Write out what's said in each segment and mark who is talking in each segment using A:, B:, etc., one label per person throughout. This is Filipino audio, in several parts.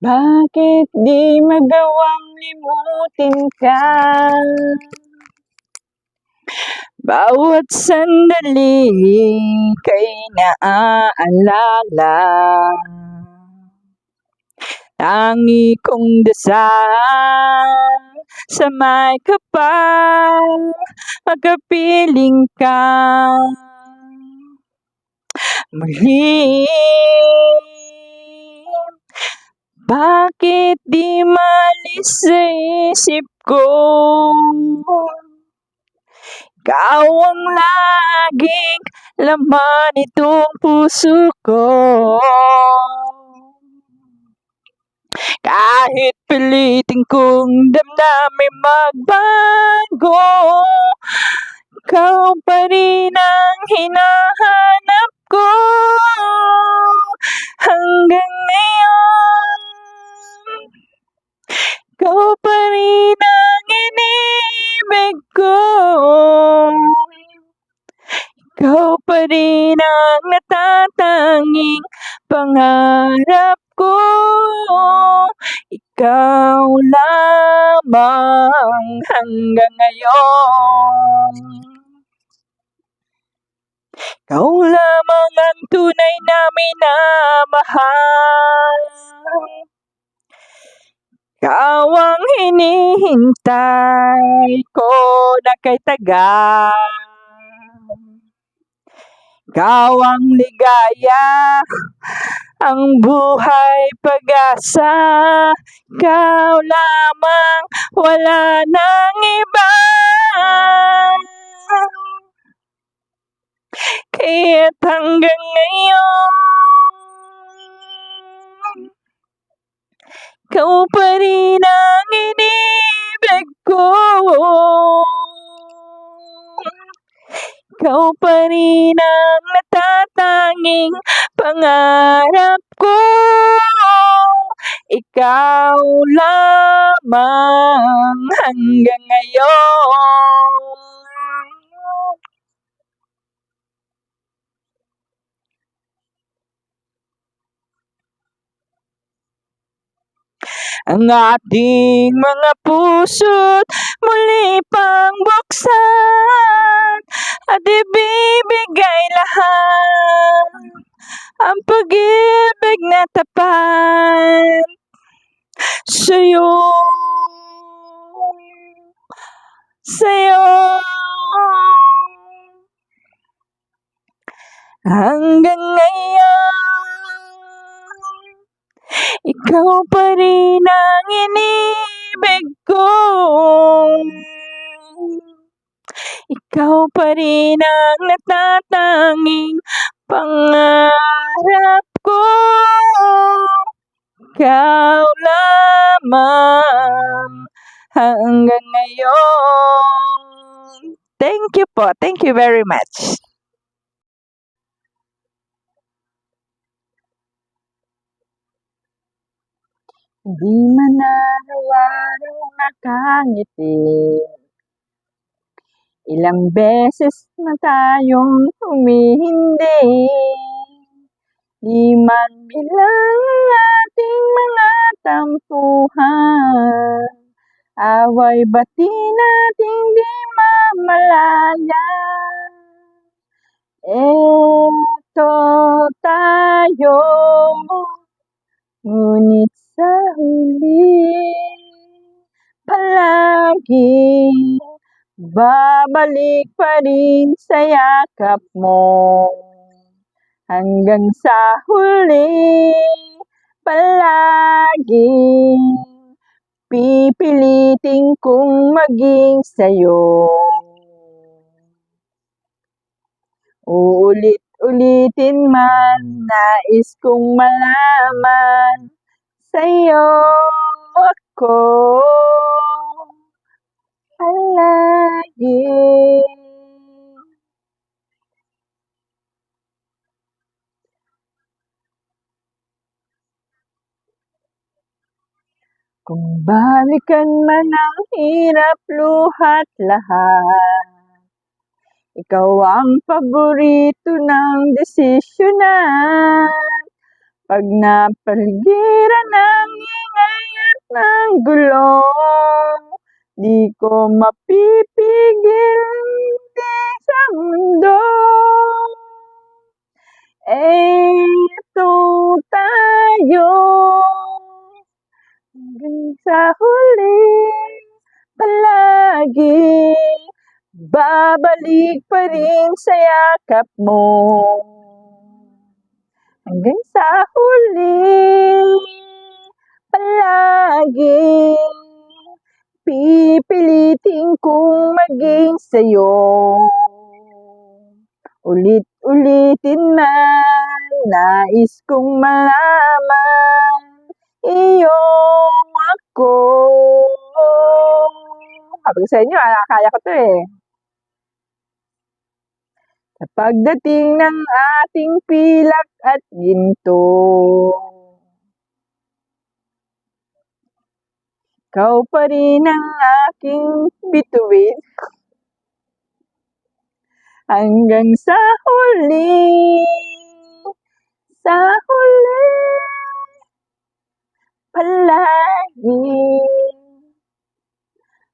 A: Bakit di magawang limutin ka? Bawat sandali kay naaalala. Tangi kong dasal sa may kapal, magkapiling ka muli. Bakit di malis sa isip ko? Ikaw ang laging laman itong puso ko. Kahit pilitin kong damdamin magbago, ikaw pa rin ang hinahanap ko. Hanggang ngayon, ikaw pa rin ang inibig ko. Ikaw pa rin ang natatanging pangarap ko. Ikaw lamang hanggang ngayon. Ikaw lamang ang tunay na minamahal. Ikaw ang hinihintay ko na kay tagal. Ikaw ang ligaya, ang buhay pag-asa. Ikaw lamang, wala nang iba. Kaya't hanggang ngayon, ikaw pa rin ang inibig ko. Ikaw pa rin ang natatanging pangarap ko. Ikaw lamang hanggang ngayon. Ang ating mga puso't muli pang buksan at ibibigay lahat ang pag-ibig na tapat sa'yo. Hanggang ngayon, ikaw pa rin ang inibig ko. Ikaw pa rin ang natatanging pangarap ko. Ikaw lamang hanggang ngayon. Thank you po. Thank you very much. Di man araw-araw nakangiti, ilang beses na tayong humihindi. Di man bilang ating mga tampuhan, away bati nating di mamalaya. Eto tayo, ngunit sa huli, palaging babalik pa rin sa yakap mo. Hanggang sa huli, palaging pipilitin kong maging sa'yo. Uulit-ulitin man, nais kong malaman, sa'yo ako palagi. Kung balikan man ang hirap, luha't lahat, ikaw ang paborito ng desisyonan. Pag napaligiran ng ingay at ng gulo, di ko mapipigil hindi sa mundo. Eto tayo hanggang sa huli, palagi babalik pa rin sa yakap mo. Hanggang sa huli, palagi pipilitin kong maging sa'yo. Ulit-ulitin man, nais kong malaman iyong ako. Sabi ko sa inyo, kaya ko to eh. Sa pagdating ng ating pilak at ginto, ikaw pa rin ang aking bituin. Hanggang sa huli, palagi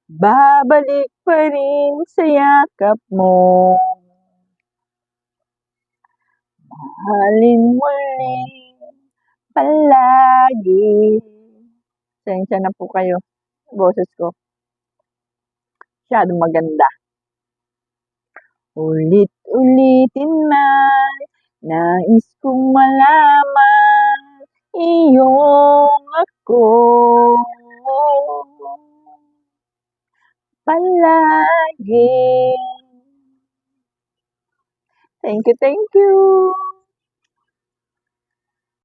A: babalik pa rin sa yakap mo. Mahalin muli, palagi. Sensya na po kayo, boses ko. Masyadong maganda. Ulit-ulitin man, nais kong malaman iyong ako. Palagi. Thank you, thank you.